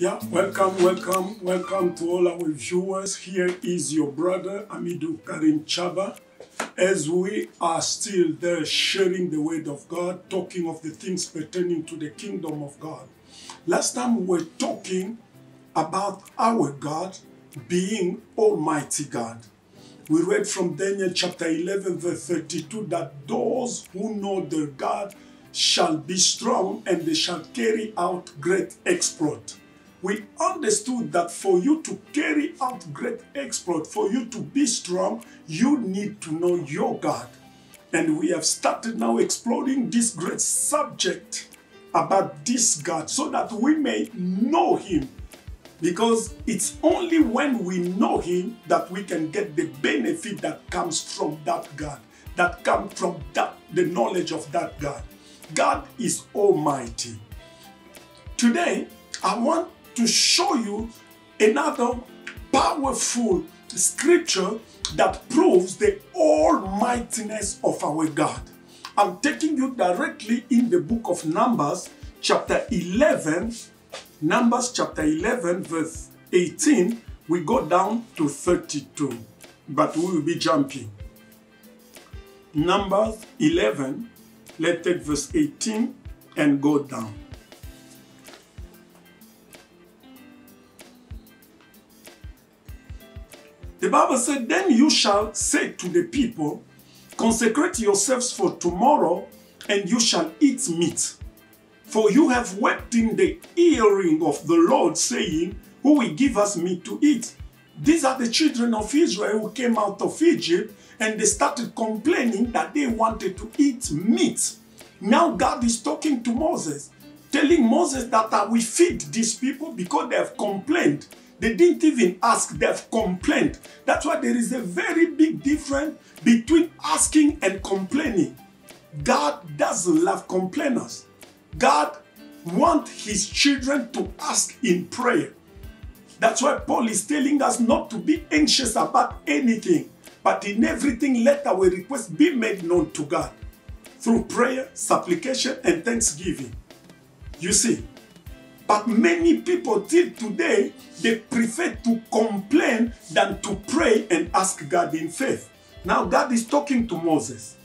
Yeah, welcome to all our viewers. Here is your brother Amidu Karim Chaba, as we are still there sharing the word of God, talking of the things pertaining to the kingdom of God. Last time we were talking about our God being Almighty God. We read from Daniel chapter 11 verse 32 that those who know their God shall be strong and they shall carry out great exploit. We understood that for you to carry out great exploit, for you to be strong, you need to know your God. And we have started now exploring this great subject about this God so that we may know Him. Because it's only when we know Him that we can get the benefit that comes from that God, that comes from the knowledge of that God. God is Almighty. Today, I want to show you another powerful scripture that proves the almightiness of our God. I'm taking you directly in the book of Numbers, chapter 11. Numbers chapter 11, verse 18. We go down to 32, but we will be jumping. Numbers 11, let's take verse 18 and go down. The Bible said, then you shall say to the people, consecrate yourselves for tomorrow, and you shall eat meat. For you have wept in the hearing of the Lord, saying, who will give us meat to eat? These are the children of Israel who came out of Egypt, and they started complaining that they wanted to eat meat. Now God is talking to Moses, telling Moses that I will feed these people because they have complained. They didn't even ask, they have complained. That's why there is a very big difference between asking and complaining. God doesn't love complainers. God wants His children to ask in prayer. That's why Paul is telling us not to be anxious about anything, but in everything let our requests be made known to God through prayer, supplication, and thanksgiving. You see, but many people till today, they prefer to complain than to pray and ask God in faith. Now God is talking to Moses.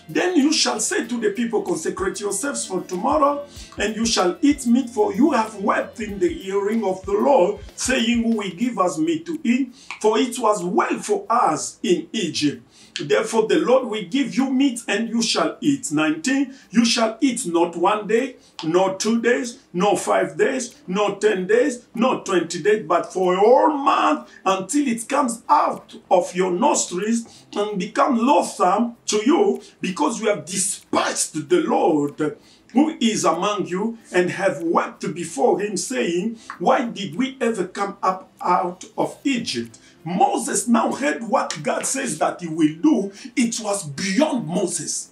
Then you shall say to the people, consecrate yourselves for tomorrow, and you shall eat meat, for you have wept in the hearing of the Lord, saying, who will give us meat to eat? For it was well for us in Egypt. Therefore the Lord will give you meat, and you shall eat. 19, you shall eat not 1 day, nor 2 days, nor 5 days, nor 10 days, nor 20 days, but for a whole month, until it comes out of your nostrils and become loathsome to you, because you have despised the Lord who is among you, and have wept before Him, saying, why did we ever come up out of Egypt? Moses now heard what God says that He will do. It was beyond Moses.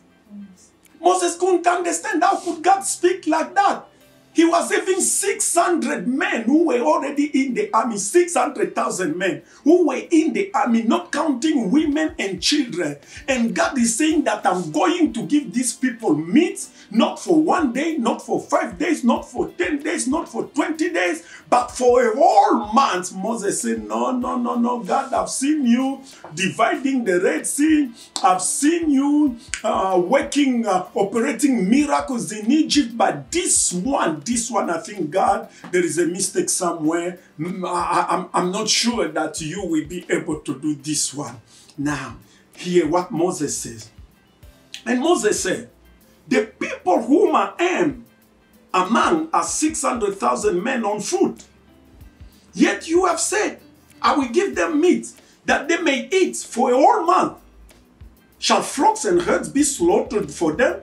Moses couldn't understand. How could God speak like that? He was having 600 men who were already in the army, 600,000 men who were in the army, not counting women and children. And God is saying that I'm going to give these people meat, not for 1 day, not for 5 days, not for 10 days, not for 20 days, but for a whole month. Moses said, no, no, no, no, God, I've seen you dividing the Red Sea. I've seen you operating miracles in Egypt, but this one, I think, God, there is a mistake somewhere. I'm not sure that you will be able to do this one. Now, hear what Moses says. And Moses said, the people whom I am among are 600,000 men on foot. Yet you have said, I will give them meat, that they may eat for a whole month. Shall flocks and herds be slaughtered for them,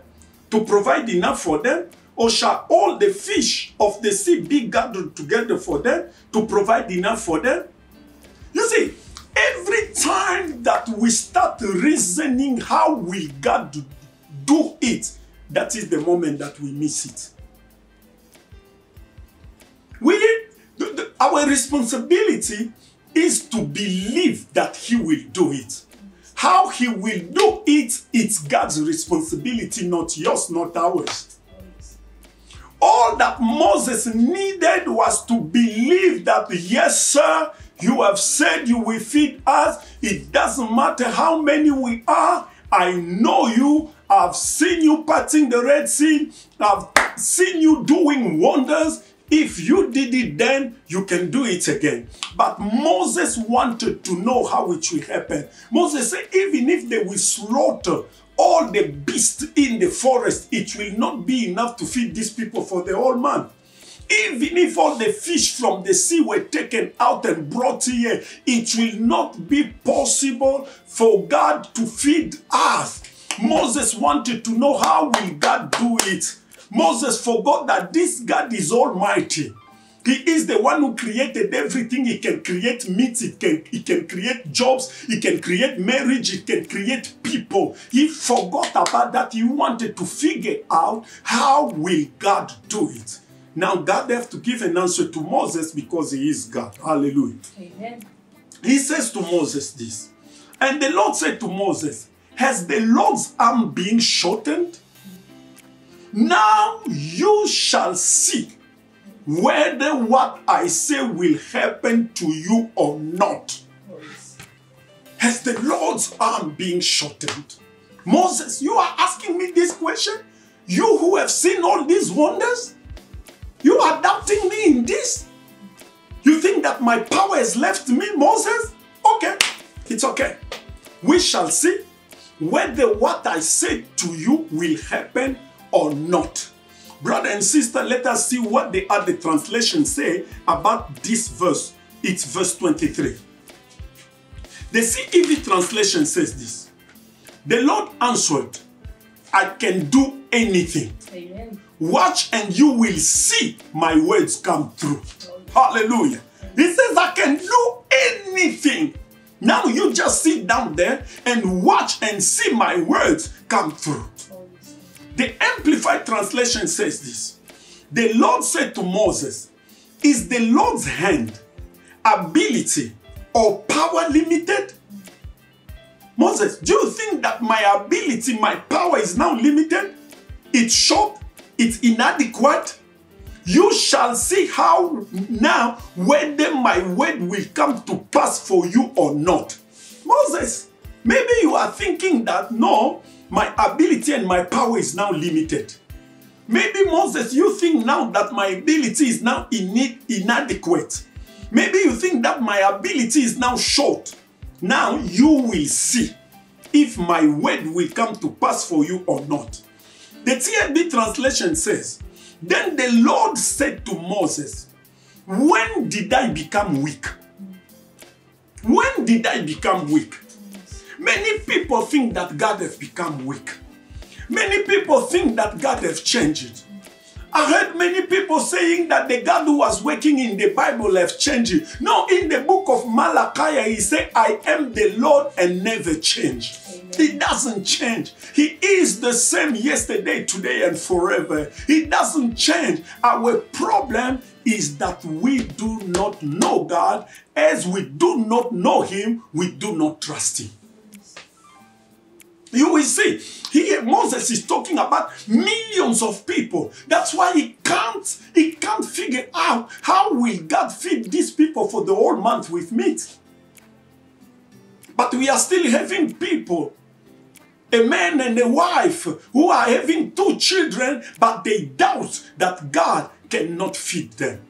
to provide enough for them? Or shall all the fish of the sea be gathered together for them, to provide enough for them? You see, every time that we start reasoning how will God do it, that is the moment that we miss it. Our responsibility is to believe that He will do it. How He will do it, it's God's responsibility, not yours, not ours. All that Moses needed was to believe that, yes, sir, you have said you will feed us. It doesn't matter how many we are. I know you. I've seen you parting the Red Sea. I've seen you doing wonders. If you did it then, you can do it again. But Moses wanted to know how it will happen. Moses said, even if they will slaughter all the beasts in the forest, it will not be enough to feed these people for the whole month. Even if all the fish from the sea were taken out and brought here, it will not be possible for God to feed us. Moses wanted to know, how will God do it? Moses forgot that this God is almighty. He is the one who created everything. He can create meat, he can create jobs, he can create marriage, he can create people. He forgot about that. He wanted to figure out, how will God do it? Now God has to give an answer to Moses because he is God. Hallelujah. Amen. He says to Moses this, and the Lord said to Moses, has the Lord's arm been shortened? Now you shall see whether what I say will happen to you or not. Has the Lord's arm been shortened? Moses, you are asking me this question? You who have seen all these wonders? You are doubting me in this? You think that my power has left me, Moses? Okay, it's okay. We shall see whether what I said to you will happen or not. Brother and sister, let us see what the other translations say about this verse. It's verse 23. The CEV translation says this. The Lord answered, I can do anything. Amen. Watch and you will see my words come true. Hallelujah. He says, I can do anything. Now you just sit down there and watch and see my words come through. The Amplified translation says this. The Lord said to Moses, is the Lord's hand, ability, or power limited? Moses, do you think that my ability, my power is now limited? It's short, it's inadequate. You shall see how now whether my word will come to pass for you or not. Moses, maybe you are thinking that no, my ability and my power is now limited. Maybe Moses, you think now that my ability is now inadequate. Maybe you think that my ability is now short. Now you will see if my word will come to pass for you or not. The TLB translation says, then the Lord said to Moses, when did I become weak? When did I become weak? Many people think that God has become weak. Many people think that God has changed. I heard many people saying that the God who was working in the Bible has changed. No, in the book of Malachi, he said, I am the Lord and never change. Amen. He doesn't change. He is the same yesterday, today, and forever. He doesn't change. Our problem is that we do not know God. As we do not know Him, we do not trust Him. You will see, here Moses is talking about millions of people. That's why he can't figure out how will God feed these people for the whole month with meat. But we are still having people, a man and a wife, who are having 2 children, but they doubt that God cannot feed them.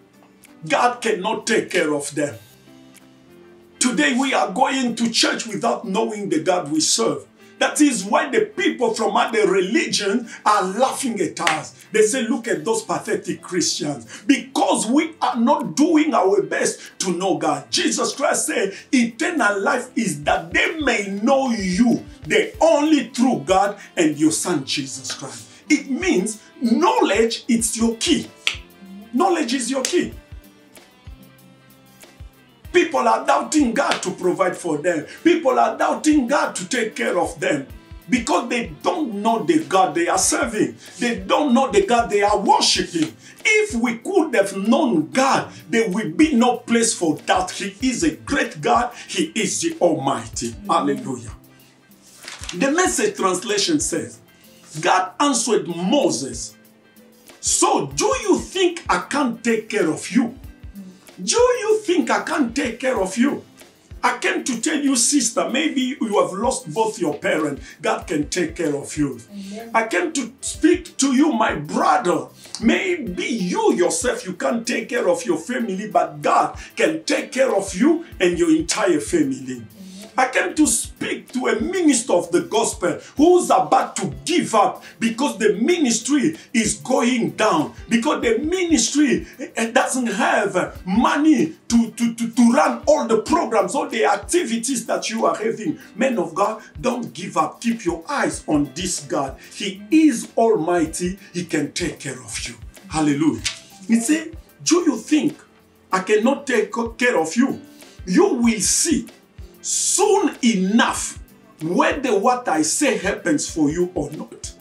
God cannot take care of them. Today we are going to church without knowing the God we serve. That is why the people from other religions are laughing at us. They say, look at those pathetic Christians. Because we are not doing our best to know God. Jesus Christ said, eternal life is that they may know you, the only true God, and your Son, Jesus Christ. It means knowledge is your key. Knowledge is your key. People are doubting God to provide for them. People are doubting God to take care of them because they don't know the God they are serving. They don't know the God they are worshiping. If we could have known God, there will be no place for doubt. He is a great God. He is the Almighty. Hallelujah. The Message translation says, God answered Moses, So do you think I can't take care of you? Do you think I can't take care of you? I came to tell you, sister, maybe you have lost both your parents. God can take care of you. Amen. I came to speak to you, my brother. Maybe you yourself, you can't take care of your family, but God can take care of you and your entire family. I came to speak to a minister of the gospel who's about to give up because the ministry is going down, because the ministry doesn't have money to run all the programs, all the activities that you are having. Men of God, don't give up. Keep your eyes on this God. He is almighty. He can take care of you. Hallelujah. He said, do you think I cannot take care of you? You will see soon enough whether what I say happens for you or not.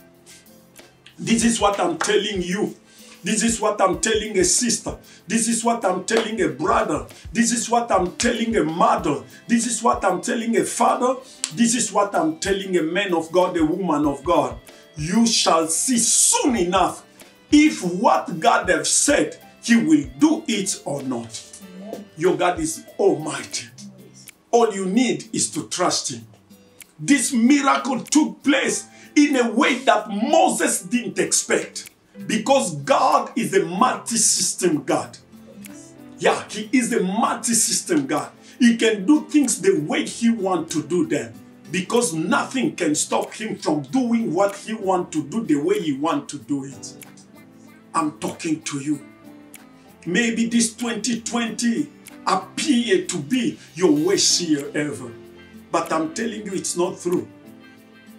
This is what I'm telling you. This is what I'm telling a sister. This is what I'm telling a brother. This is what I'm telling a mother. This is what I'm telling a father. This is what I'm telling a man of God, a woman of God. You shall see soon enough if what God has said, He will do it or not. Your God is almighty. All you need is to trust Him. This miracle took place in a way that Moses didn't expect, because God is a multi-system God. Yeah, He is a multi-system God. He can do things the way He wants to do them, because nothing can stop Him from doing what He wants to do the way He wants to do it. I'm talking to you. Maybe this 2020 appear to be your worst year ever. But I'm telling you, it's not true.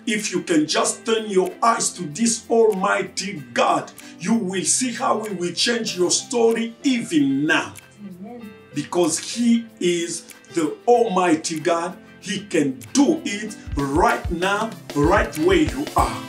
If you can just turn your eyes to this almighty God, you will see how He will change your story even now. Amen. Because He is the almighty God. He can do it right now, right where you are.